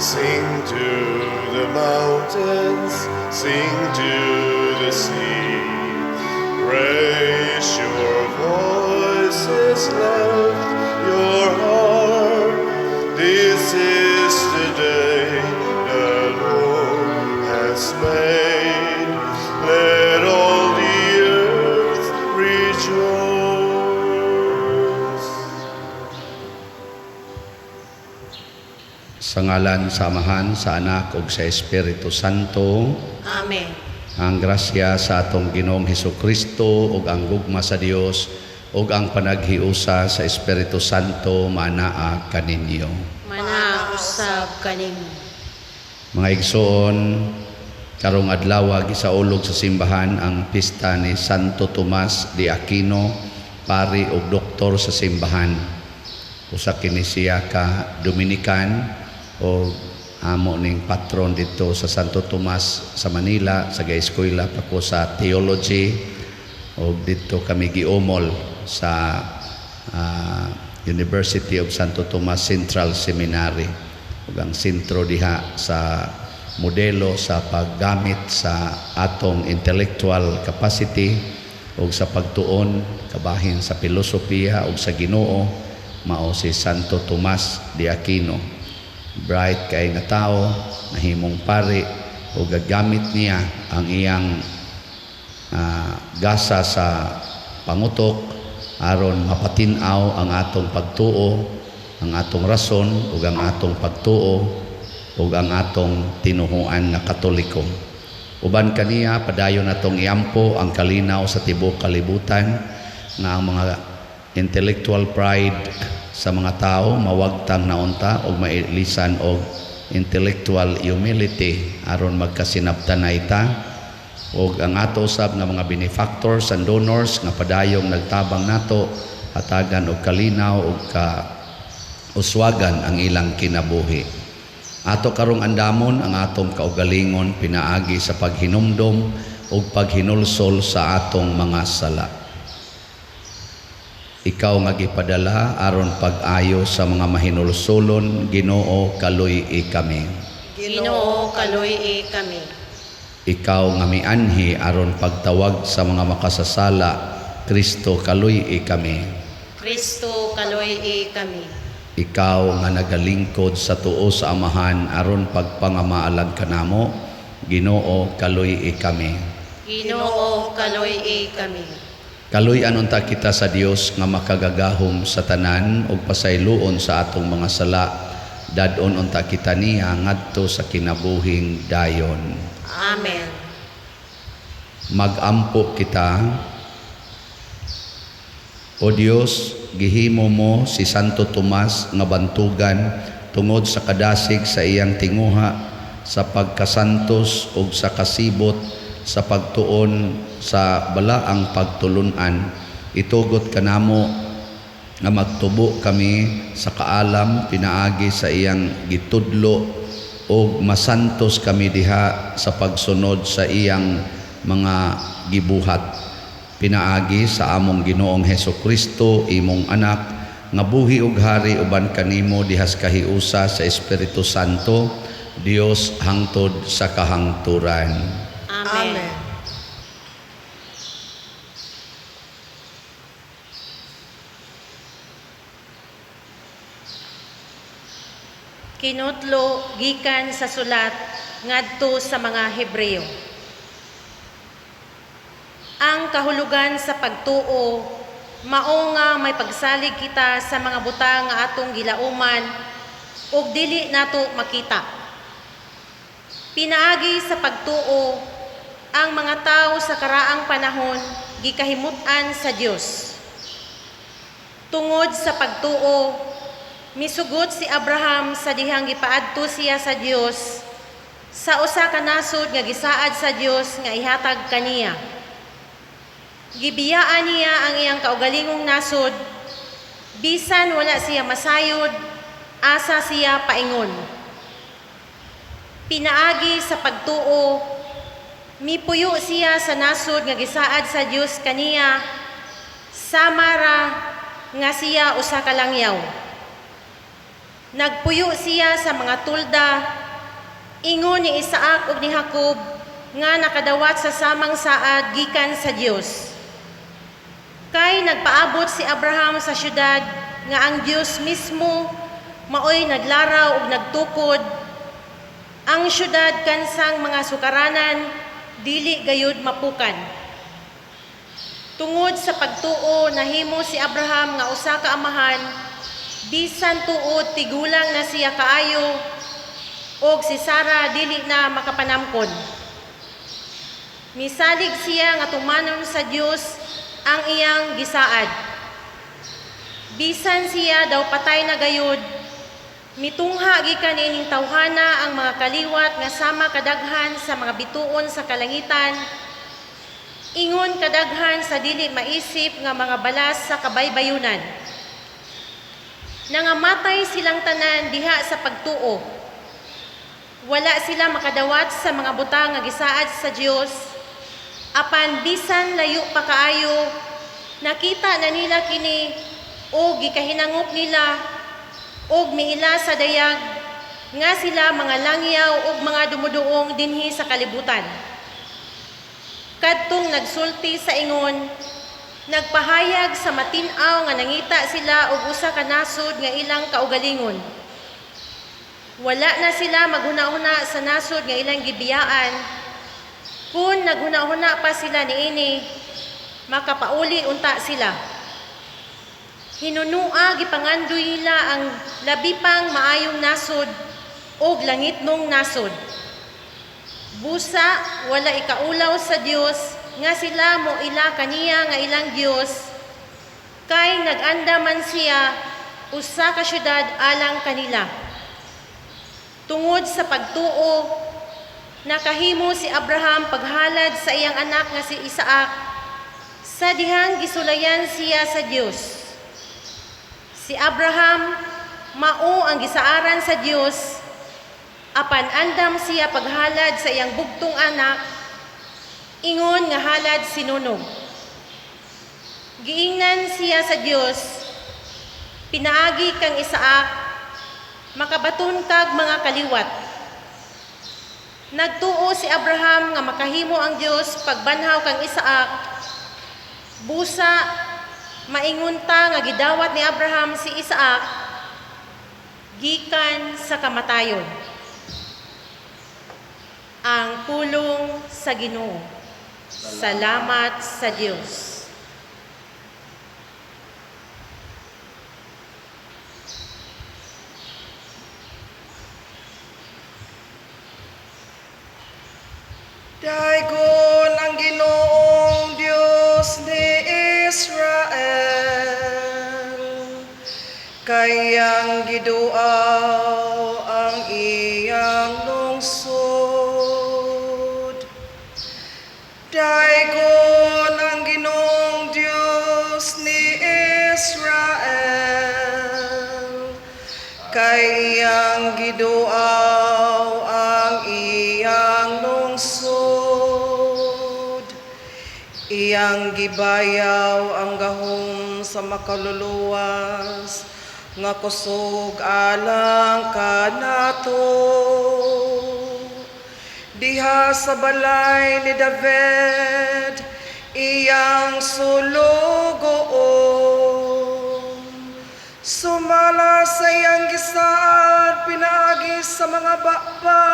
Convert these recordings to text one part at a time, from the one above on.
Sing to the mountains, sing to the sea. Raise your voices, lift your heart. This is the day the Lord has made. Let all the earth rejoice. Sa ngalan sa Amahan, sa Anak ug sa Espiritu Santo. Amen. Ang grasya sa atong Ginoong Hesukristo ug ang gugma sa Dios ug ang panaghiusa sa Espiritu Santo manaa kaninyo. Manausab kanimo. Mga igsoon, karong adlaw gisaulog sa simbahan ang pista ni Santo Tomas de Aquino, pari ug doktor sa simbahan. Usa kini siya ka Dominican o amo ning patron dito sa Santo Tomas sa Manila, sa eskwela pa ko sa theology o dito kami giumol sa University of Santo Tomas Central Seminary ug ang sentro diha sa modelo sa paggamit sa atong intellectual capacity ug sa pagtuon kabahin sa filosofiya ug sa Ginoo mao si Santo Tomas de Aquino. Bright kay nga tao, nahimong pari o gagamit niya ang iyang gasa sa pangutok aron mapatinaw ang atong pagtuo, ang atong rason ug ang atong pagtuo ug ang atong tinuhuan nga Katoliko. Uban kaniya padayon natong iampo ang kalinaw sa tibuok kalibutan nga ang mga intellectual pride sa mga tao mawagtang naunta o mailisan og intellectual humility aron magkasinabtan na ita og ang ato usab nga mga benefactors and donors nga padayong nagtabang nato hatagan og kalinaw og uswagan ang ilang kinabuhi. Ato karong andamon ang atong kaugalingon pinaagi sa paghinumdom ug paghinulsol sa atong mga sala. Ikaw nga gipadala aron pag-ayo sa mga mahinulsolon, Ginoo kaluy-i kami. Ginoo kaluy-i kami. Ikaw nga mianhi aron pagtawag sa mga makasasala, Kristo kaluy-i kami. Kristo kaluy-i kami. Ikaw nga nagalingkod sa tuo sa Amahan aron pagpangamaalag kanamo, Ginoo kaluy-i kami. Ginoo kaluy-i kami. Kaluy-an unta kita sa Dios nga makagagahom sa tanan ug pasayloon sa atong mga sala. Dadon unta kita niya ngadto sa kinabuhing dayon. Amen. Magampo kita. O Dios, gihimo mo si Santo Tomas nga bantugan tungod sa kadasig sa iyang tinguha sa pagkasantos ug sa kasibot sa pagtuon sa balaang pagtulunan. Itugot kanamo nga magtubo kami sa kaalam pinaagi sa iyang gitudlo o masantos kami diha sa pagsunod sa iyang mga gibuhat. Pinaagi sa among Ginoong Hesukristo, imong anak, nga buhi ug hari uban kanimo dihas kahiusa sa Espiritu Santo, Dios hangtod sa kahangturan. Amen. Kinutlo gikan sa sulat ngadto sa mga Hebreo. Ang kahulugan sa pagtuo mao nga may pagsalig kita sa mga butang nga atong gilauman ug dili nato makita. Pinaagi sa pagtuo ang mga tao sa karaang panahon gikahimutan sa Dios. Tungod sa pagtuo, misugot si Abraham sa dihang gipaadto siya sa Dios sa usa ka nasod nga gisaad sa Dios nga ihatag kaniya. Gibiyaan niya ang iyang kaugalingong nasod bisan wala siya masayod, asa siya paingon. Pinaagi sa pagtuo, mipuyo siya sa nasod nga gisaad sa Dios kaniya, samara nga siya usa ka langyaw. Nagpuyo siya sa mga tulda, ingon ni Isaac ug ni Jacob nga nakadawat sa samang saad gikan sa Dios. Kay nagpaabot si Abraham sa syudad nga ang Dios mismo maoy naglaraw ug nagtukod. Ang syudad kansang mga sukaranan dili gayud mapukan. Tungod sa pagtuo nahimo si Abraham nga usa ka amahan, bisan tuod tigulang na siya kaayo og si Sara dili na makapanamkon. Misalig siya nga tumanon sa Dios ang iyang gisaad. Bisan siya daw patay na gayud, mitungha gikan ining tawhana ang mga kaliwat nga sama kadaghan sa mga bituon sa kalangitan, ingon kadaghan sa dili maisip nga mga balas sa kabaybayunan. Nangamatay silang tanan diha sa pagtuo. Wala sila makadawat sa mga butang nga gisaad sa Dios, apan bisan layo pa kaayo, nakita na nila kini o gikahinangop nila og miila sa dayag nga sila mga langyaw ug mga dumuduong dinhi sa kalibutan. Kadtong nagsulti sa ingon, nagpahayag sa matin-aw nga nangita sila og usa ka nasod nga ilang kaugalingon. Wala na sila maghuna-huna sa nasod nga ilang gibiyaan. Kung naghuna-huna pa sila niini, makapauli unta sila. Hinunua gipangandoy nila ang labi pang maayong nasod og langitnong nasod. Busa wala ikaulaw sa Dios nga sila mo ila kaniya nga ilang Dios, kay nag-anda man siya usa ka syudad alang kanila. Tungod sa pagtuo, nakahimo si Abraham paghalad sa iyang anak nga si Isaac sa dihang gisulayan siya sa Dios. Si Abraham mao ang gisaaran sa Dios, apan andam siya paghalad sa iyang bugtong anak, ingon nga halad sinunog. Giingnan siya sa Dios, pinaagi kang Isaac, makabaton kag mga kaliwat. Nagtuo si Abraham nga makahimo ang Dios pagbanhaw kang Isaac. Busa maingunta nga gidawat ni Abraham si Isaac gikan sa kamatayon. Ang pulong sa Ginoo. Salamat sa Dios. Daigon ang Ginoong Dios ni Israel, kayang giduaw ang iyang lungsod. Daigon ang Ginoong Dios ni Israel, kayang giduaw ang iyang lungsod. Iyang gibayaw ang gahom sa makaluluwas, nga kusog alang kanato. Diha sa balay ni David, iyang sulugoon. Sumala sa iyang gisaad, pinaagi sa mga bakba,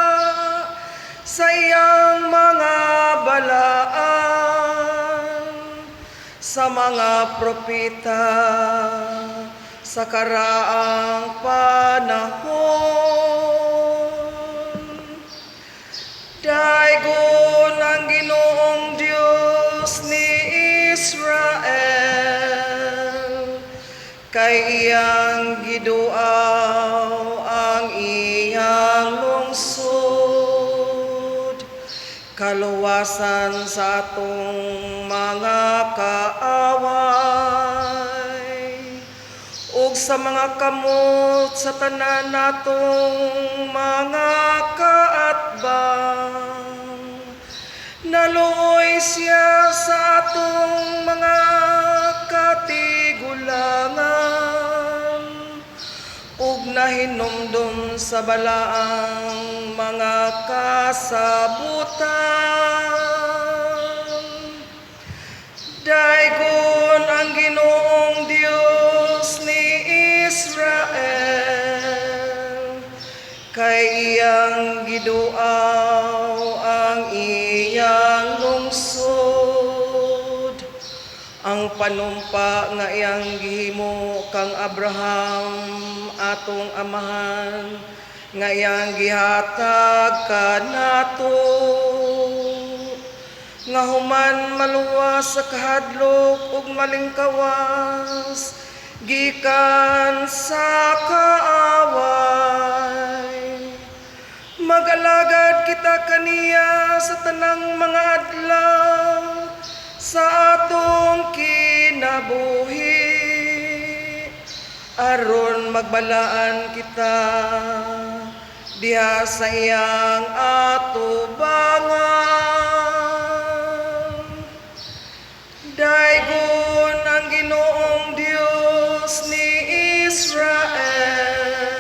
sa iyang mga balaan, sa mga propeta, sa karaang panahon. Daigon ang Ginoong Dios ni Israel, kay iyang giduaw ang iyang lungsod. Kaluwasan sa atong mga kaaway, ug sa mga kamot sa tanan natong mga kaatbang. Naluoy siya sa atong mga katigulangan, ug hinumdum sa balaang mga kasabutan. Daigon ang Ginoong Dios ni Israel, kay iyang giduaw ang iyang lungsod. Ang panumpa nga iyang gihimo kang Abraham atong amahan, nga iyang gihatag kanato, nga human maluwas sa kahadlok ug malingkawas gikan sa kaaway. Mag-alagad kita kaniya sa tanang mga adlaw sa atong kinabuhi, aron magbalaan kita diha sa iyang atubangan. Daigon ang Ginoong Dios ni Israel,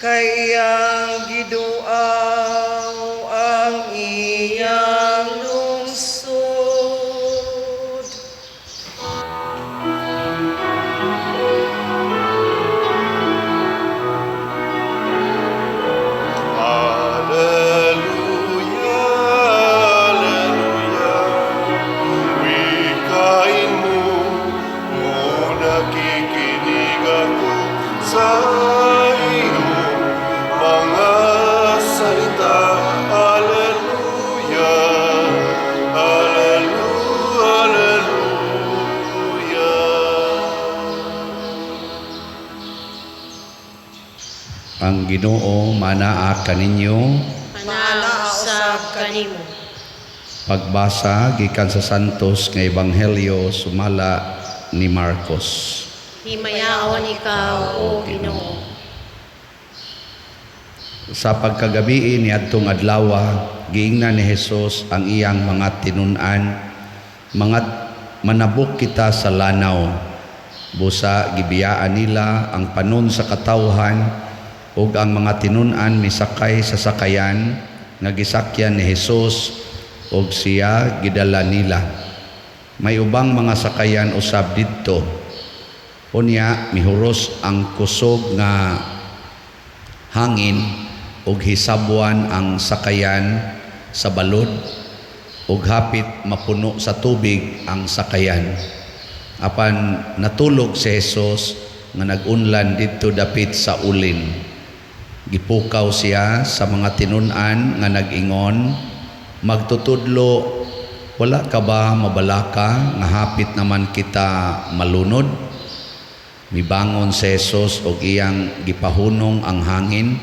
kay iyang giduaw ang iyang lungsod. Hallelujah, hallelujah. Wikain mo, o nakikinig ako sa iyong mga salita. Hallelujah, hallelujah, hallelujah. Ang Ginoo manaa kaninyo. Manausab kanimo. Pagbasa gikan sa Santos nga Ebanghelyo sumala ni Marcos. Himayaon ikaw, O Ginoo. Sa pagkagabi ni adtong adlaw, giingnan ni Hesus ang iyang mga tinun-an, mga manabok kita sa lanaw. Busa gibiyaan nila ang panon sa katawhan ug ang mga tinun-an misakay sa sakayan nga gisakyan ni Hesus ug siya gidala nila. May ubang mga sakayan usab didto. Unya mihuros ang kusog nga hangin ug hisabwan ang sakayan sa balod ug hapit mapuno sa tubig ang sakayan. Apan natulog si Hesus nga nag-unlan didto dapit sa ulin. Gipukaw siya sa mga tinun-an nga nag-ingon, magtutudlo, wala ka ba mabalaka nga hapit naman kita malunod? Mibangon si Hesus ug iyang gipahunong ang hangin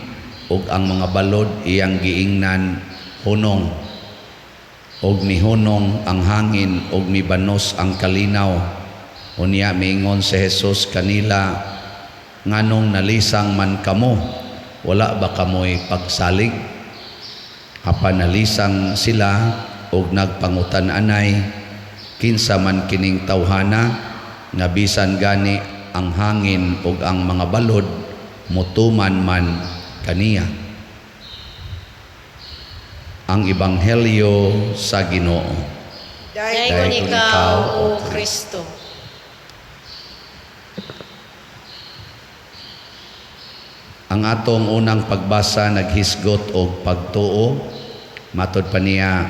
ug ang mga balod iyang giingnan hunong. Ug mihunong ang hangin ug mibanos ang kalinaw. Unya miingon si Hesus kanila, nganong nalisang man kamo? Wala ba kamoy pagsalig? Apan nalisang sila ug nagpangutan-anay, kinsa man kining tawhana nga bisan gani ang hangin ug ang mga balod mutuman man kaniya. Ang Ebanghelyo sa Ginoo. Daigon ikaw, O Kristo. Ang atong unang pagbasa naghisgot og pagtuo. Matod pa niya,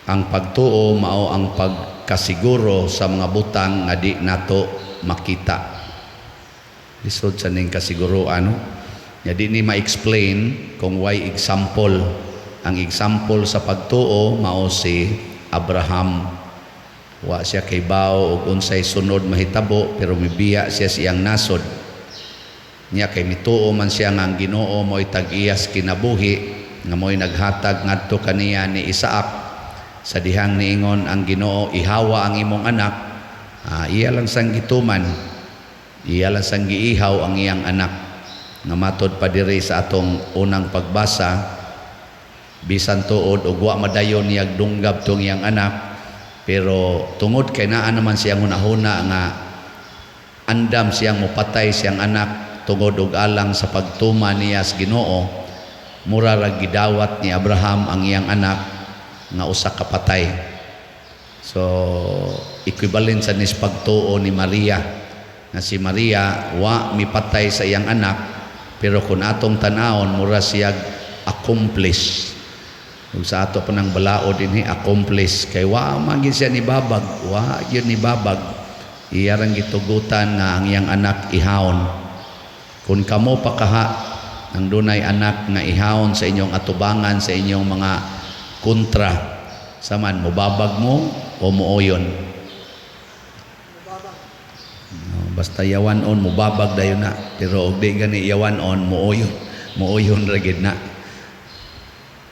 ang pagtuo mao ang pagkasiguro sa mga butang nga di nato makita. Lisod sa ning kasiguruan, no? Ya di ni ma-explain kung why example. Ang example sa pagtuo mao si Abraham. Wa siya kay bao og unsay sunod mahitabo pero mibiya siya siyang nasod. Nya kay mituo man siya nga ang Ginoo mo'y tag-iyas kinabuhi nga mo'y naghatag ngadto kaniya ni Isaac sa dihang niingon ang Ginoo, ihawa ang imong anak. Iya lang sang gituman, iya lang sang giihaw ang iyang anak. Nga matod pa diri sa atong unang pagbasa, bisan tuod ug wa madayon niyag dunggab tong iyang anak, pero tungod kay naa naman siyang hunahuna nga andam siyang mopatay siyang anak tungod og alang sa pagtuma niya sa Ginoo, mura ra gidawat ni Abraham ang iyang anak nga usa ka patay. So equivalent sa nis pagtuo ni Maria, na si Maria wa mipatay sa iyang anak, pero kung atong tanawon mura siya accomplish. Ug sa ato pa ng balao dinhi accomplish kay wa man gyud siya nibabag, wa gyud nibabag. Iyarang gitugutan nga ang iyang anak ihawon. Kung kamo pa kaha ang dunay anak nga ihawon sa inyong atubangan, sa inyong mga kontra, saman mubabag mo o muoyon? Basta yawanon mubabag dayon na, pero og di gani yawanon muoyon ra gid na.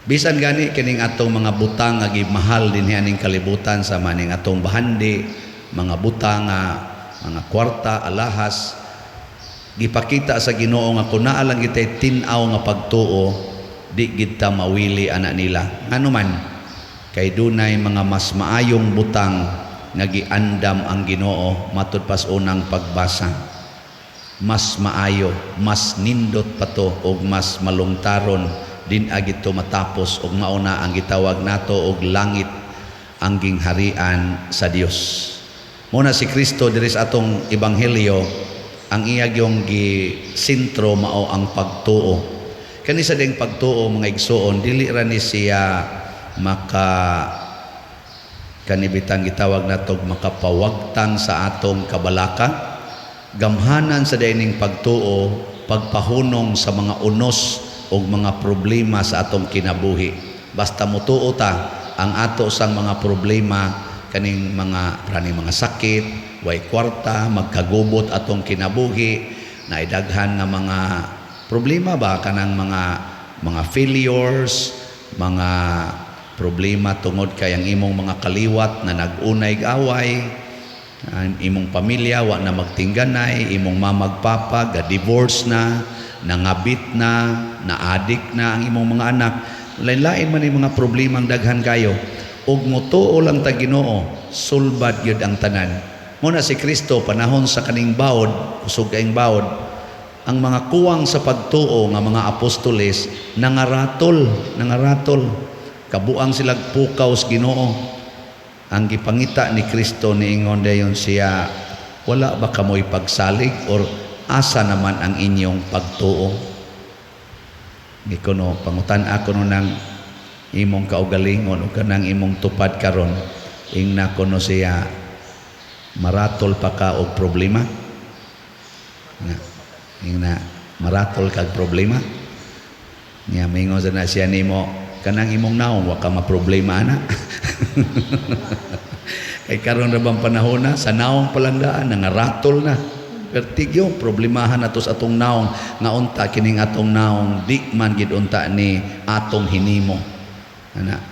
Bisan gani kining atong mga butang nga gimahal dinhi aning kalibutan, sa maning atong bahandi, mga butang nga mga kwarta, alahas, gipakita sa Ginoo nga kun naa lang kitay tin-aw nga pagtuo, di gid ta mawili ana nila. Ngano man kay dunay mga mas maayong butang nga giandam ang Ginoo matud pas unang pagbasa. Mas maayo, mas nindot pa to og mas malungtaron din agit to matapos og mauna ang gitawag nato og langit ang gingharian sa Dios. Muna si Kristo diri sa atong ebanghelyo, ang iya gyung gisentro mao ang pagtuo. Kani sa ding pagtuo mga igsoon, dili ra ni siya kanibitang gitawag natog makapawagtang sa atong kabalaka. Gamhanan sa dining pagtuo, pagpahunong sa mga unos o mga problema sa atong kinabuhi. Basta mutuo ta ang ato sang mga problema, kaning mga sakit, way kwarta, magkagubot atong kinabuhi, naidaghan nga mga problema ba kanang mga failures, mga problema tungod kay ang imong mga kaliwat na nag-unay away, ang imong pamilya wa na magtingganay, imong mamagpapa ga-divorce na, nangabit na, na-addict na ang imong mga anak. Lain-lain man yung mga problema ang daghan kayo. Ug mutuo lang ta Ginoo, sulbad yun ang tanan. Muna si Kristo panahon sa kaning bawod, kusog kaing bawod, ang mga kuwang sa pagtuo nga mga apostoles nangaratol. Kabuang silang pukaw sa Ginoo. Ang gipangita ni Kristo niingon dayon siya, wala ba kamoy pagsalig or asa naman ang inyong pagtuo? Ikono pangutan ako no nang imong kaugalingon o kanang imong tupad karon, ingna kono siya maratol pa ka og problema. Ingna maratol kag problema. Niya mingon sa na siya nimo, kanang imong naong wa ka maproblema ana. Kay karon ra bang panahon na sa naong palandaan nangaratol na. Pertigyo problemahan nato sa atong naong nga unta kining atong naong di man gid unta ni atong hinimo.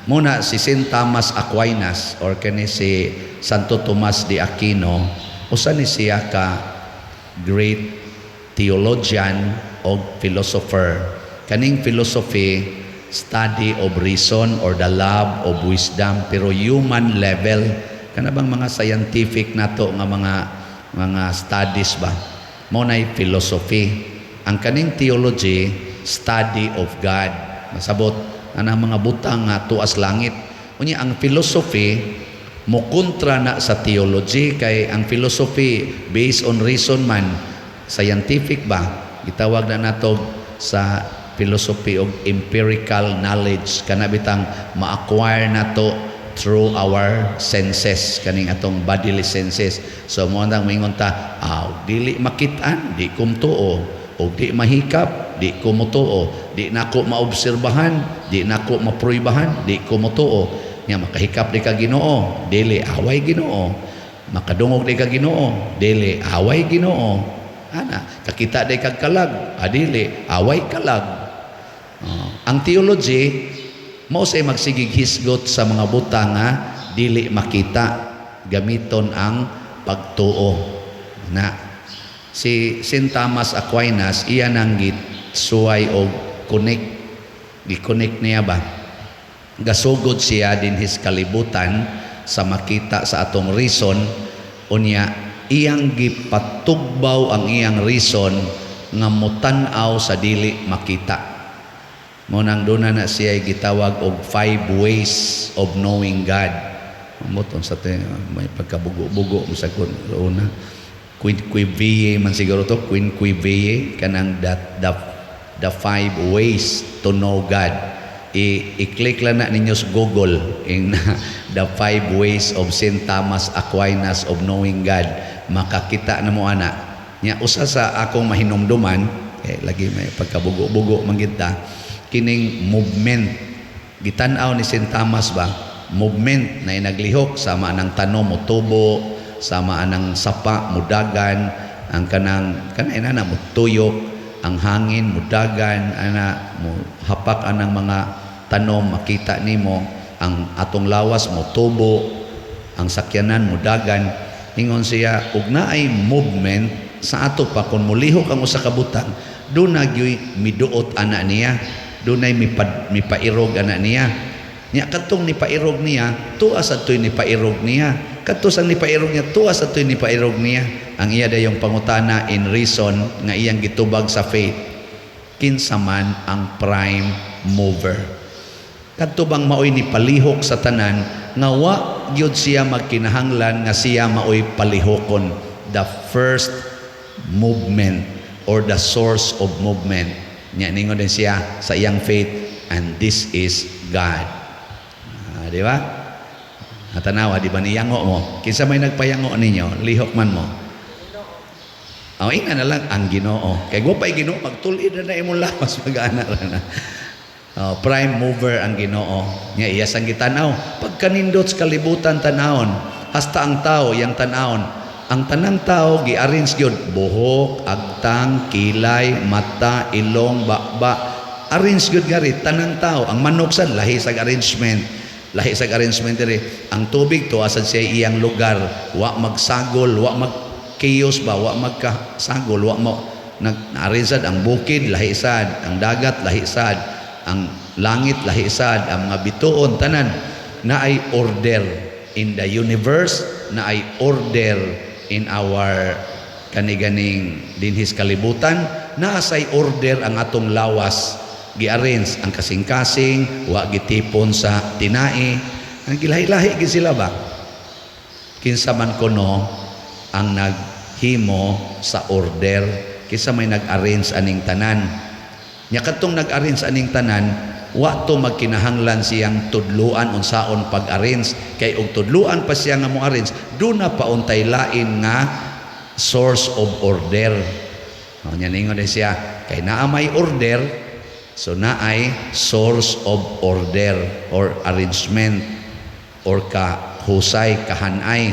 Muna si Saint Thomas Aquinas or kani si Santo Tomas de Aquino, usa ni siya ka great theologian o philosopher. Kaning philosophy, study of reason or the love of wisdom, pero human level. Kana bang mga scientific nato nga mga studies ba? Monay philosophy. Ang kaning theology, study of God. Masabot anang mga butang nga tuas langit. Unya ang philosophy mo kontra na sa theology, kay ang philosophy based on reason man, scientific ba? Gitawag na nato sa philosophy of empirical knowledge, kana bitang ma-acquire nato through our senses, kaning atong bodily senses. So mo nang mingon ta, dili makitaan, di ko mutuo, o di mahikap, di ko mutuo, di nako maobserbahan, di nako mapruibahan, di ko mutuo. Nya makahikap di ka Ginoo, dili away Ginoo. Makadungog di ka Ginoo, dili away Ginoo. Ana, kakita di kag kalag, dili away kalag. Ang theology mao say magsigig hisgot sa mga butang nga dili makita, gamiton ang pagtuo. Na si Saint Thomas Aquinas iya nang gitsuway og gi-connect niya ba, gasugod siya din his kalibutan sa makita sa atong reason, unya iyang gipatugbaw ang iyang reason nga mutan-aw sa dili makita. Mo nang duna na siya gitawag og 5 ways of knowing God. Muton sa may pagkabugo-bugo sa una. Quinquivie man siguro to, quinquivie kanang the 5 ways to know God. I-click lang na ninyo sa Google in the 5 ways of St. Thomas Aquinas of knowing God. Makakita na mo ana. Nya usa sa akong mahinumduman, lagi may pagkabugo-bugo man kita, kining movement. Gitan-aw ni St. Thomas ba? Movement na inaglihok sama anang tanom mo tubo, sama anang sapa mudagan, ang kanang ina na mo tuyok, ang hangin mudagan, ana mo hapak anang mga tanom makita nimo, ang atong lawas mo tubo, ang sakyanan mudagan. Ingon siya ug naay movement sa ato pa kun mulihok ang usa ka butang, do na gyoy miduot ana niya, do nay mipairog ana niya. Nya katong ni pairog niya, tuwa sa toy ni pairog niya. Kadto sang ni pairog niya, tuwa sa toy ni pairog niya. Ang iya dayong pangutana in reason nga iyang gitubag sa faith. Kinsa man ang prime mover. Kadto bang maoy ni palihok sa tanan nga wa gyud siya magkinahanglan nga siya maoy palihokon. The first movement or the source of movement. Nya ningon din siya sa iyang faith, and this is God. Di ba? Tanawa, di ba niyango mo? Kinsa may nagpayango ninyo, lihok man mo. Inga na lang ang Ginoo. Kay gupay Ginoo, magtulid na imong lawas, mag-ana na. Prime mover ang Ginoo. Nya iya sang gitanaw. Pagkanindot sa kalibutan tanawon, hasta ang tao yang tanawon. Ang tanang tao gi-arrange gyud buhok, agtang, kilay, mata, ilong, bakba. Arrange gyud gari tanang tao. Ang manok sad lahi sa arrangement. Lahi sa arrangement diri. Ang tubig to asad siya iyang lugar, wa magsagol, wa magkiyos ba, wa magkasagol, wa mo nag-arrange sad ang bukid lahi sad, ang dagat lahi sad, ang langit lahi sad, ang mga bituon tanan na ay order in the universe, na ay order in our kaniganing dinhis kalibutan, na asay order ang atong lawas. Gi-arrange ang kasing-kasing, wa gitipon sa tinai. Ang gilahi-lahi gid sila ba? Kinsa man kuno ang naghimo sa order, kinsa may nag-arrange aning tanan. Nya kadtong nag-arrange aning tanan, wa to magkinahanglan siyang tudluan unsaon pag-arrange, kay og tudluan pa siya nga mo arrange, do na pauntay lain nga source of order. Nya ningon din siya, kay naa may order, so na ay source of order or arrangement or kahusay, kahanay.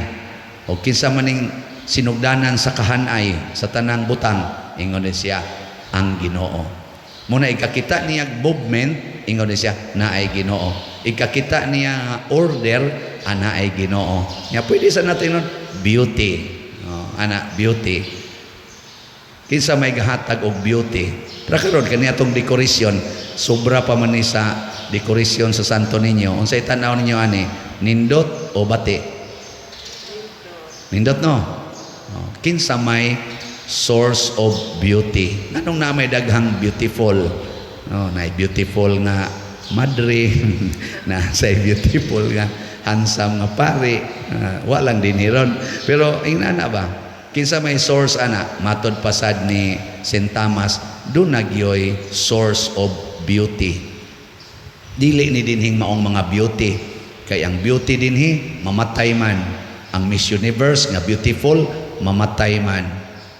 O kinsa maning sinugdanan sa kahanay sa tanang butang, ingon din siya ang Ginoo. Muna ikakita niya movement, ingon din siya na ay Ginoo. Ikakita niya order, ana ay Ginoo. Nya pwede sa natin nun, beauty. Ana beauty. Kinsa may gahatag og beauty. Pero karon kani atong dekorasyon, sobra pa man ni sa dekorasyon sa Santo Niño. Unsay tan-aw ninyo ani? Nindot o bati? Nindot no. Kinsa may source of beauty. Nganong na may daghang beautiful? Na beautiful nga madre, na say beautiful nga handsome nga pari. Walang diniron. Pero ingana ba? Kinsa may source ana? Matod pasad ni St. Thomas, do nagyoy source of beauty. Dili ni dinhing maong mga beauty. Kay ang beauty dinhi, mamatay man. Ang Miss Universe nga beautiful, mamatay man.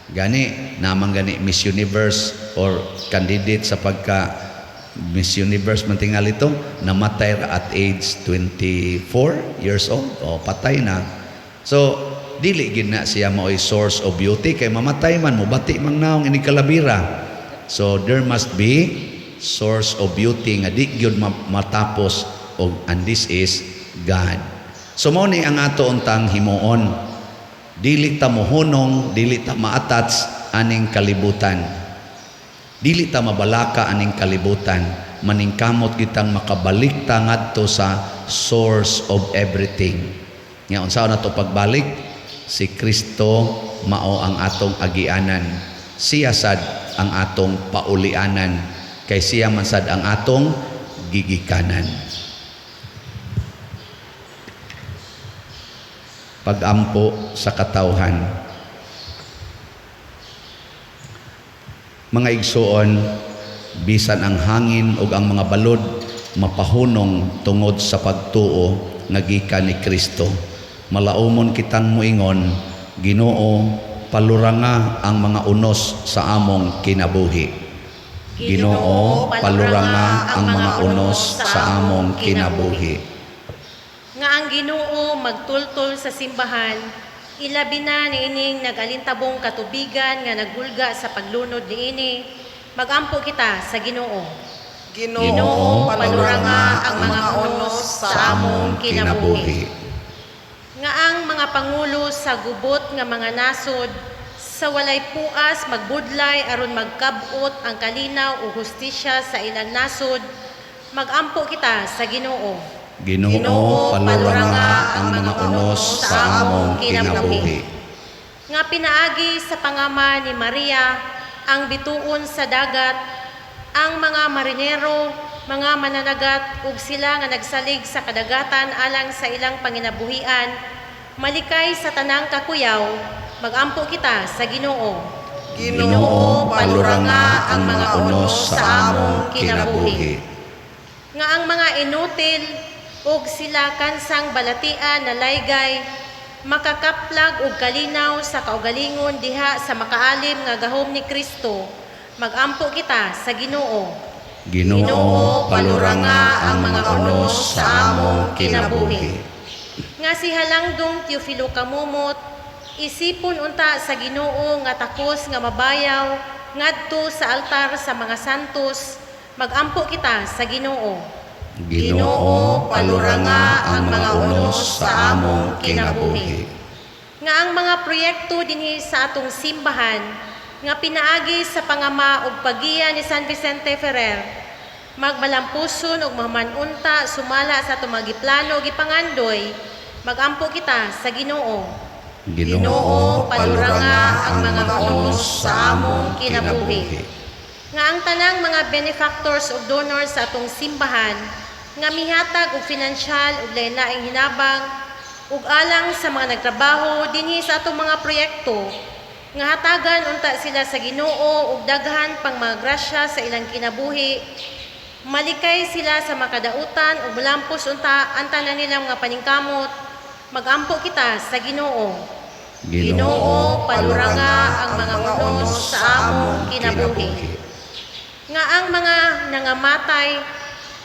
Gani, namang gani Miss Universe or candidate sa pagka Miss Universe man tingal ito, namatay at age 24 years old. O, patay na. So, dili gid na siya mao'y source of beauty kay mamatay man mo bati mang naong ini kalabira. So there must be source of beauty nga di gyud matapos and this is God. So mao ni ang ato untang himuon. Dili ta mohunong, dili ta ma-attach aning kalibutan. Dili ta mabalaka aning kalibutan. Maningkamot kitang makabalik ta ngadto sa source of everything. Nga unsaon nato pagbalik? Si Kristo mao ang atong agianan. Siya sad ang atong paulianan kay siya man sad ang atong gigikanan. Pag-ampo sa katawhan. Mga igsuon, bisan ang hangin ug ang mga balod mapahunong tungod sa pagtuo nga gikan ni Kristo. Malaumon kitang muingon, Ginoo, paluranga ang mga unos sa among kinabuhi. Ginoo, paluranga ang mga unos sa among kinabuhi. Nga ang Ginoo magtultol sa simbahan, ilabi na niining nagalintabong katubigan nga nagulga sa paglunod niini, magampo kita sa Ginoo. Ginoo, paluranga ang mga unos sa among kinabuhi. Nga ang mga pangulo sa gubot nga mga nasod, sa walay puas magbudlay aron magkabot ang kalinaw o hustisya sa ilang nasod, magampo kita sa Ginoo. Ginoo, paluranga ang mga unos sa among kinabuhi. Nga pinaagi sa pangama ni Maria, ang bituon sa dagat, ang mga marinero, mga mananagat, ug sila nga nagsalig sa kadagatan alang sa ilang panginabuhian, malikay sa tanang kakuyaw, magampo kita sa Ginoo. Ginoo, paluranga ang mga unos sa among kinabuhi. Nga ang mga inutil, ug sila kansang balatian na laygay, makakaplag ug kalinaw sa kaugalingon diha sa makaalim nga gahom ni Kristo, magampo kita sa Ginoo. Ginoo, paluranga ang mga unos sa among kinabuhi. Nga si Halangdong Teofilo Kamumot, isipon unta sa Ginoo nga takos nga mabayaw ngadto sa altar sa mga santos, magampo kita sa Ginoo. Ginoo, paluranga ang mga unos sa among kinabuhi. Nga ang mga proyekto dinhi sa atong simbahan, nga pinaagi sa pangama ug pagiya ni San Vicente Ferrer, magmalampuson ug mamanunta sumala sa tumagiplano ug ipangandoy, magampo kita sa Ginoo. Ginoo, paluranga ang mga unos sa among kinabuhi. Nga ang tanang mga benefactors ug donors sa atong simbahan, nga mihatag og pinansyal ug lain-laing hinabang ug alang sa mga nagtrabaho dinhi sa atong mga proyekto, nga hatagan unta sila sa Ginoo ug daghan pang mga grasya sa ilang kinabuhi, malikay sila sa makadautan ug malampos unta ang tanan nilang mga paningkamot, magampo kita sa Ginoo. Ginoo, paluranga ang mga unos sa among kinabuhi. Nga ang mga nangamatay,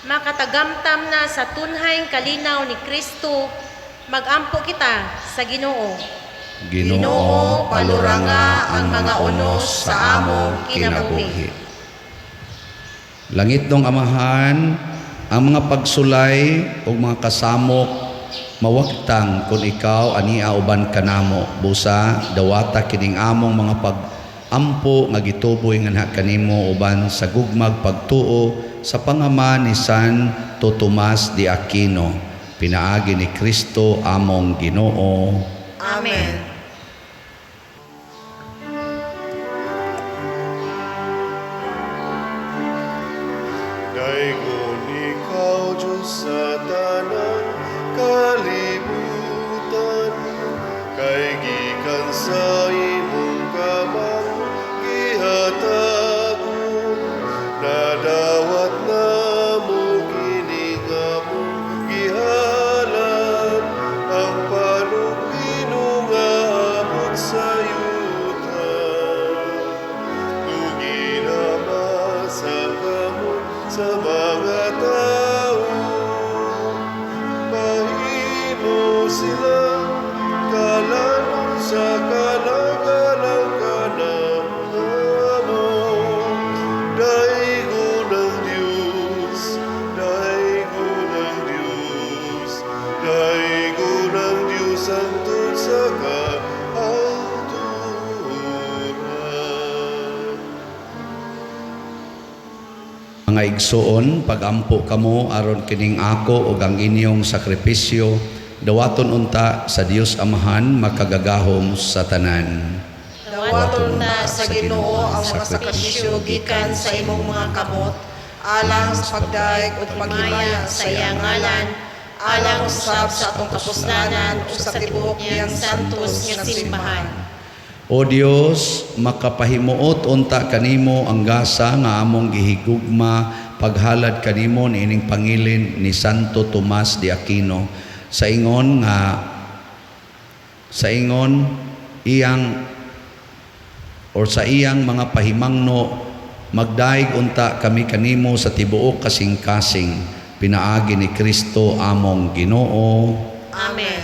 makatagamtam na sa tunhay kalinaw ni Kristo, magampo kita sa Ginoo. Ginoo, paluranga ang mga unos sa among kinabuhi. Langit ng Amahan, ang mga pagsulay o mga kasamok, mawagtang kung ikaw ania uban kanamo, busa dawata kining among mga pag-ampo nga gituboy nga kanimo uban sa gugmag pagtuo sa pangama ni San Tomas de Aquino, pinaagi ni Kristo among Ginoo. Amen. Daigon ikaw, Diyos sa tanang kalibutan, kay gikan sa imong kamang gihatag mo, nadawat na mo kining among gihalan, ang panupino nga abot sa yutan. Tugi naman sa kamot sa mga tao, mahimo sila kalanon sa kalagalang kanamo. Daigon ang Diyos, daigon ang Diyos, daigon ang Diyos ang tun sa kaauturan. Mga igsoon, pagampo kamo aron kining ako ug ang inyong sakripisyo, dawaton unta sa Dios Amahan makagagahom sa tanan. buhaton ta sa Ginoo ang mga sakripisyo gikan sa imong mga kamot, alang sa pagdaig ug paghimaya sa iyang ngalan, alang usab sa atong kapusnanan ug sa tibuok niyang santos nga simbahan. O Dios, makapahimuot unta kanimo ang gasa nga among gihigugma paghalad kanimo niining pangilin ni Santo Tomas de Aquino sa ingon sa iyang mga pahimangno magdaig unta kami kanimo sa tibuok kasing-kasing pinaagi ni Kristo among Ginoo. Amen.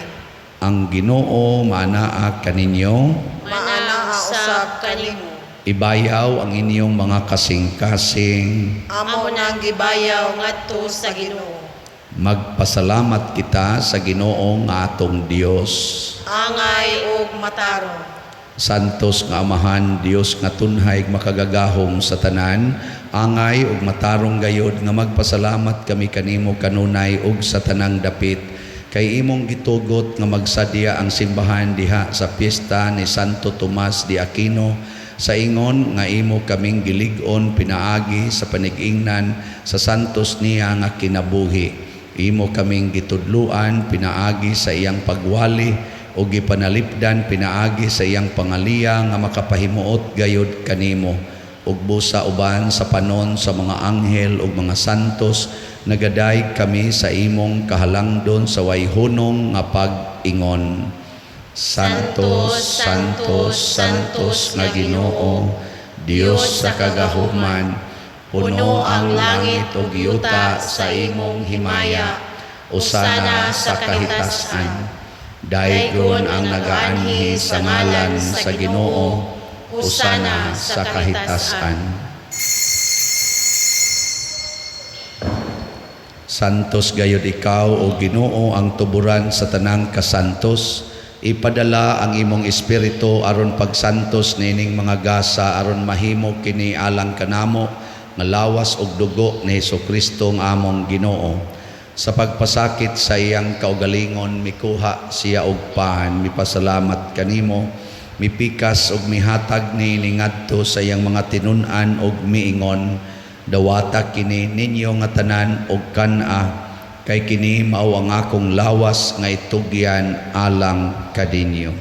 Ang Ginoo manaa kaninyo, Manaa usab kanimo. ibayaw ang inyong mga kasing-kasing. Amo nang gibayaw ngadto sa Ginoo. Magpasalamat kita sa Ginoo nga atong Dios. Angay ug matarong. Santos nga Amahan, Dios nga tunhay makagagahom sa tanan, angay ug matarong gayod nga magpasalamat kami kanimo kanunay ug sa tanang dapit kay imong gitugot nga magsadya ang simbahan diha sa piyesta ni Santo Tomas de Aquino sa ingon nga imo kaming gilig-on pinaagi sa panig-ingnan sa santos niya nga kinabuhi. Imo kaming gitudluan pinaagi sa iyang pagwali o gipanalipdan pinaagi sa iyang pangaliya nga makapahimuot gayod kanimo ug busa uban sa panon sa mga anghel ug mga santos nagaday kami sa imong kahalangdon sa wayhunong nga pag-ingon. Santos, Santos, Santos nga Ginoo, Dios sa kagahuman, puno ang langit ug yuta sa imong himaya, usana sa kahitasan. Daygon ang nagaanhi sa ngalan sa Ginoo, usana sa kahitasan. Santos gayud ikaw o Ginoo ang tuburan sa tanang kasantos. Ipadala ang imong espiritu aron pagsantos nining mga gasa aron mahimo kini alang kanamo nga lawas ug dugo ni Hesukristo nga among Ginoo. Sa pagpasakit sa iyang kaugalingon mikuha siya og pan, mipasalamat kanimo, mipikas ug mihatag ni ngadto sa iyang mga tinun-an ug miingon, dawata kini ninyo nga tanan og kan-a kay kini mao ang akong lawas nga itugyan alang kadinyo.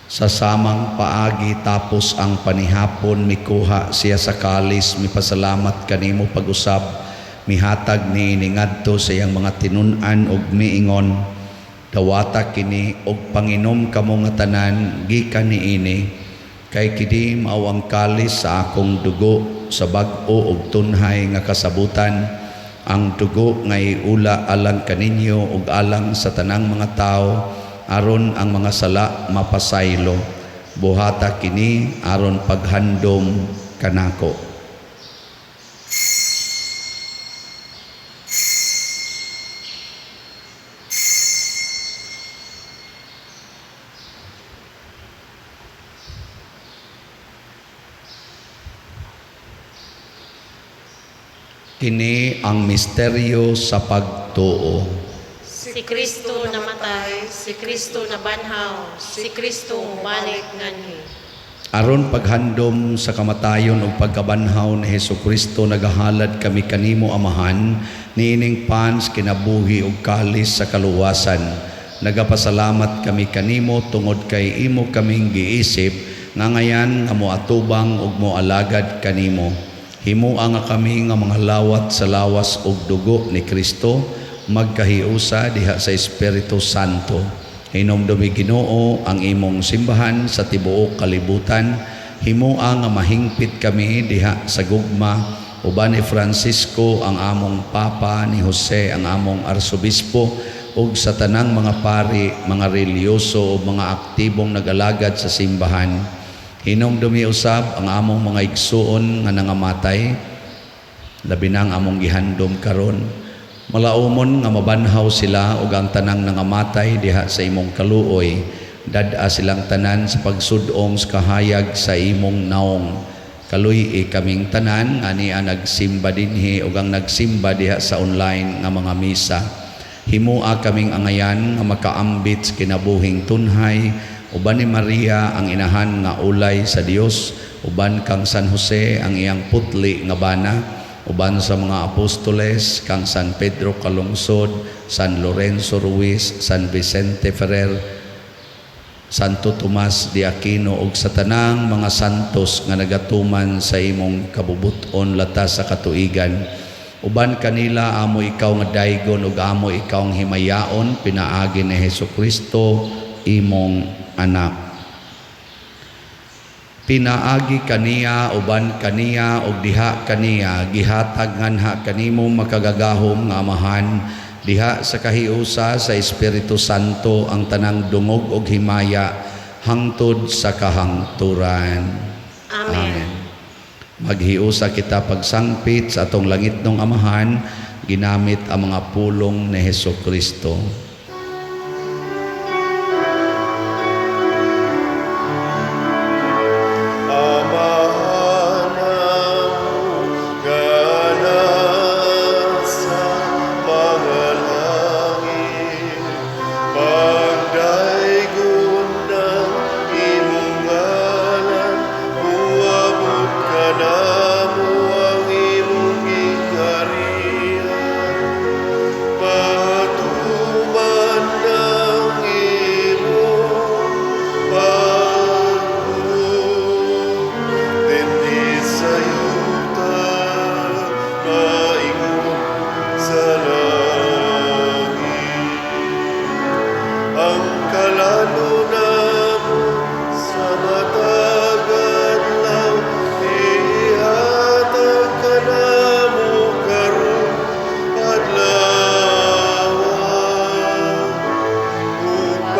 Sa samang paagi tapos ang panihapon mikuha siya sa kalis, mipasalamat kanimo pag-usab, mihatag ni ngadto sa iyang mga tinun-an ug miingon, dawata kini og panginom kamo nga tanan gikan niini kay kini mao ang kalis sa akong dugo sa bag-o ug tunhay nga kasabutan, ang dugo nga iula alang kaninyo ug alang sa tanang mga tao aron ang mga sala mapasaylo. Buhata kini aron paghandom kanako. Kini ang misteryo sa pagtuo. Si Kristo namatay, si Kristo nabanhaw, si Kristo balik nganhi. Aron paghandom sa kamatayon ug pagkabanhaw ni Hesukristo nagahalad kami kanimo Amahan niining pans kinabuhi ug kalis sa kaluwasan. Nagapasalamat kami kanimo tungod kay imo kaming giisip nga ngayan nga moatubang ug moalagad kanimo. Himua nga kami nga mga lawat sa lawas ug dugo ni Kristo magkahiusa diha sa Espiritu Santo. Hinumdumi Ginoo ang imong simbahan sa tibuok kalibutan. Himua nga mahingpit kami diha sa gugma uban ni Francisco ang among Papa, ni Jose ang among Arsobispo ug sa tanang mga pari, mga reliyoso o mga aktibong nag-alagad sa simbahan. Hinumdumi usab ang among mga igsuon nga nangamatay, labi na ang among gihandom karon. Malaumon nga mabanhaw sila ug ang tanang nangamatay diha sa imong kaluoy. Dad-a silang tanan sa pagsudong sa kahayag sa imong naong. Kaluy kaming tanan nga niya nagsimba dinhi ug ang nagsimba diha sa online nga mga misa. Himua kaming angayan nga makaambit sa kinabuhing tunhay, uban ni Maria ang inahan nga ulay sa Dios, uban kang San Jose ang iyang putli nga bana, uban sa mga apostoles kang San Pedro Calungsod, San Lorenzo Ruiz, San Vicente Ferrer, Santo Tomas de Aquino ug sa tanang mga santos nga nagatuman sa imong kabubuton latas sa katuigan. Uban kanila amo ikaw nga daygon ug amo ikaw ang himayaon pinaagi ni Hesukristo imong anak. Pinaagi kaniya uban kaniya ug diha kaniya gihatag nganha kanimo makagagahom nga amahan. Diha sa kahiusa sa Espiritu Santo ang tanang dungog ug himaya hangtod sa kahangturan. Amen. Maghiusa kita pagsangpit sa atong langitnong amahan ginamit ang mga pulong ni Hesukristo.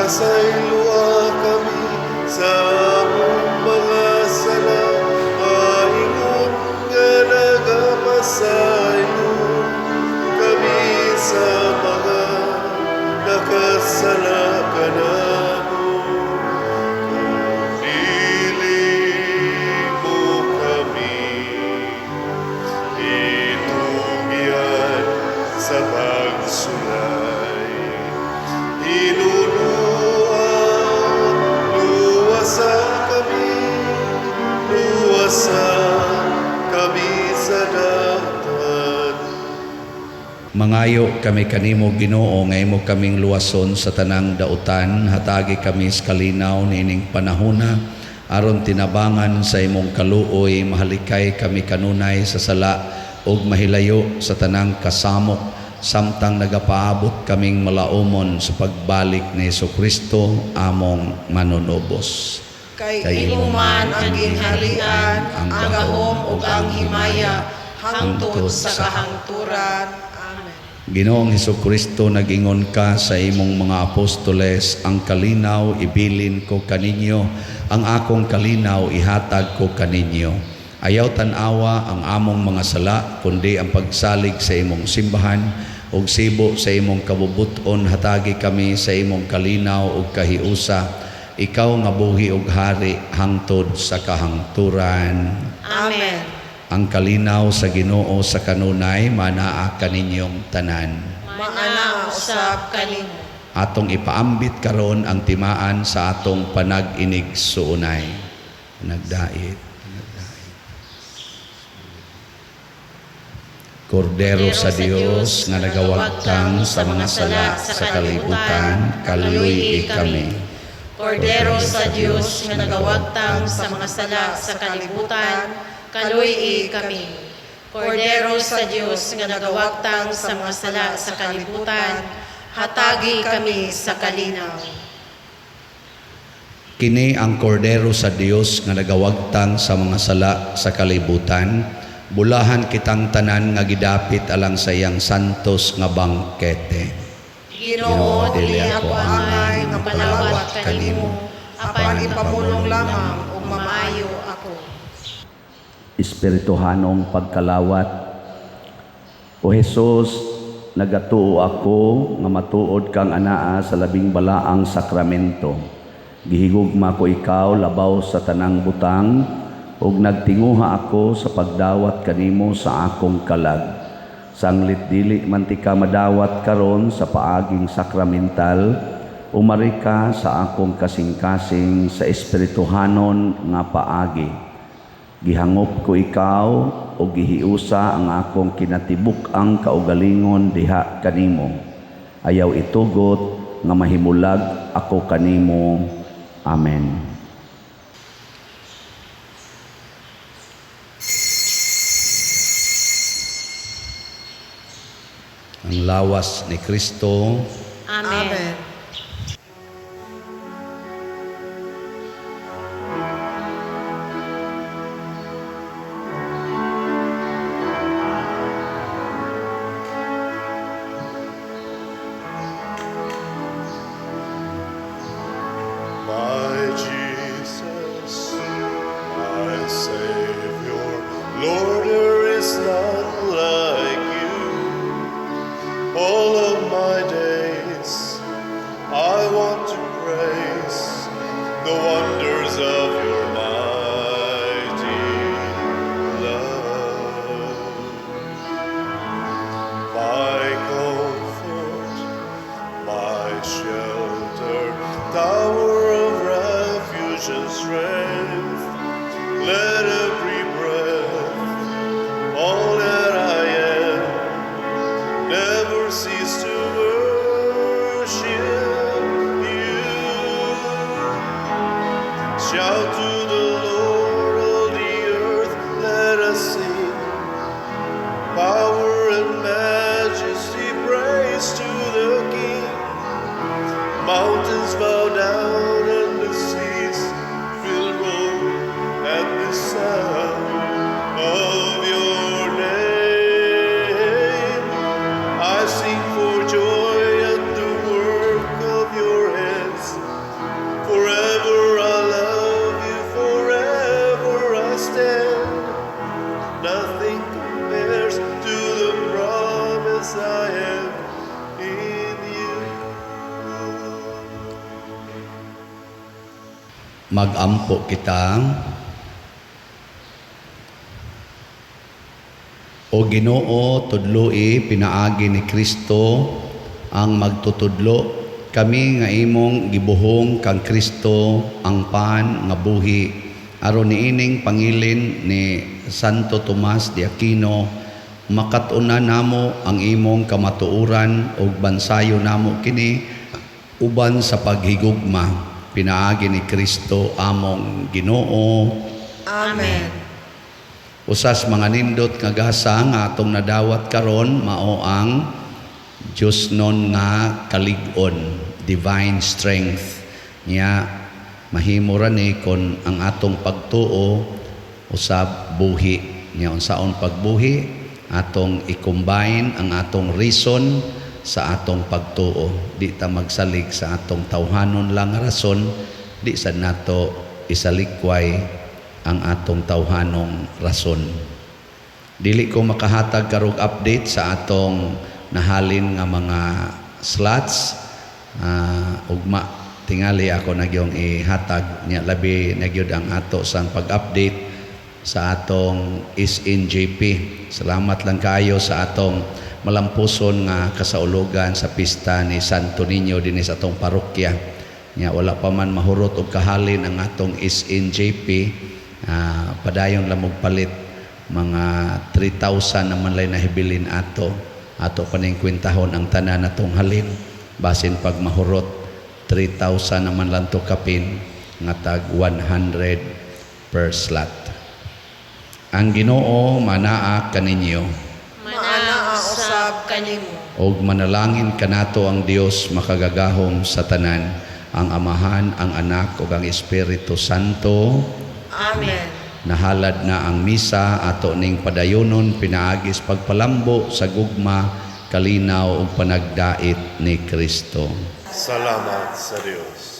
Pasayloa kami sa among mga sala, maingon nga nagapasaylo kami sa mga nakasala kanamo. Dili mo kami itugyan sa pagsulay. Mangayo kami kanimo Ginoo nga imo kaming luwason sa tanang dautan, hatagi kami sa kalinaw nining panahona aron tinabangan sa imong kaluoy, mahalikay kami kanunay sa sala ug mahilayo sa tanang kasamok samtang nagapaabot kaming malaumon sa pagbalik ni Hesukristo among manunobos. Kay imo man ang ginharian, ang gahom ug ang himaya hangtod sa kahangturan. Ginoong Hesukristo, nagingon ka sa imong mga apostoles, ang kalinaw ibilin ko kaninyo, ang akong kalinaw ihatag ko kaninyo. Ayaw tanawa ang among mga sala, kundi ang pagsalig sa imong simbahan, ug sibo sa imong kabubuton, hatagi kami sa imong kalinaw ug kahiusa, ikaw nga buhi ug hari hangtod sa kahangturan. Amen. Ang kalinaw sa Ginoo sa kanunay manaa kaninyong tanan. Maana usab kanimo. Atong ipaambit karon ang timaan sa atong panag-inig suunay. Nagdait. Kordero sa Dios nga nagawagtang sa mga sala sa kalibutan, kaluy kami. Kordero sa Dios nga nagawagtang sa mga sala sa kalibutan, kaluy kami. Kordero sa Dios nga nagawagtang sa mga sala sa kalibutan, hatagi kami sa kalinaw. Kini ang kordero sa Dios nga nagawagtang sa mga sala sa kalibutan, bulahan kitang tanan nga gidapit alang sa iyang santos nga bangkete. Ginoo, dili ako angay nga palawat kanimo, apan ipamulong lamang ug mamaayo ako. Espirituhanong pagkalawat. O Jesus, nagatuo ako nga matuod kang anaa sa labing balaang sakramento. Gihigugma ko ikaw labaw sa tanang butang, ug nagtinguha ako sa pagdawat kanimo sa akong kalag. Sanglit dili man ti ka madawat karon sa paaging sakramental, umari ka sa akong kasing-kasing sa espirituhanon nga paagi. Gihangop ko ikaw o gihiusa ang akong kinatibuk-ang kaugalingon diha kanimo. Ayaw itugot nga mahimulag ako kanimo. Amen. Ang lawas ni Kristo. Amen. Amen. My Jesus, my Savior, Lord, there is none like you. All of my days, I want to praise the wonders of your mighty love. My comfort, my shelter, tower of refuge and strength. Let every breath, all that I am, never cease to worship you. Shout to the Lord, all the earth, let us sing. Power and majesty, praise to the King. Mountains bow down and the seas will roar at the sound of your name. I sing for joy at the work of your hands. Forever I love you, forever I stand. Nothing compares to the promise I have in you. Magampo kita. O Ginoo, tudloi pinaagi ni Kristo ang magtutudlo, kami nga imong gibuhong kang Kristo ang pan nga buhi, aron niining pangilin ni Santo Tomas de Aquino, makatuna namo ang imong kamatuoran ug bansayo namo kini uban sa paghigugma. Pinaagi ni Kristo among Ginoo. Amen. Usas mga nindot nga gasa nga atong nadawat karon mao ang Diyos non nga kalig-on, divine strength niya mahimura ni kon ang atong pagtuo usab buhi niya unsaon pagbuhi atong i-combine ang atong reason sa atong pagtuo. Di ta magsalig sa atong tawhanon lang rason, di sad nato isalikway ang atong tawhanong rason. Dili ko makahatag karog update sa atong nahalin nga mga slots. Ugma tingali ako nagyong ihatag niya labi nagyud ang ato sang pag-update sa atong SNJP. Salamat lang kayo sa atong malampuson nga kasaulugan sa pista ni Santo Niño dinhi sa atong parokya. Nya wala pa man mahurot og kahalin ang atong SNJP. Padayon lamog palit mga 3,000 naman lay nahibilin ato paning kwentahon ang tanan natong halin basin pag mahurot 3,000 naman lang to kapin nga tag 100 per slot. Ang Ginoo manaa kaninyo Maana usab kanimo. og manalangin kanato ang Dios makagagahom sa tanan, ang Amahan, ang Anak ug ang Espiritu Santo. Amen. Nahalad na ang misa ato ning padayonon pinaagis pagpalambo sa gugma, kalinaw ug panagdait ni Kristo. Salamat sa Diyos.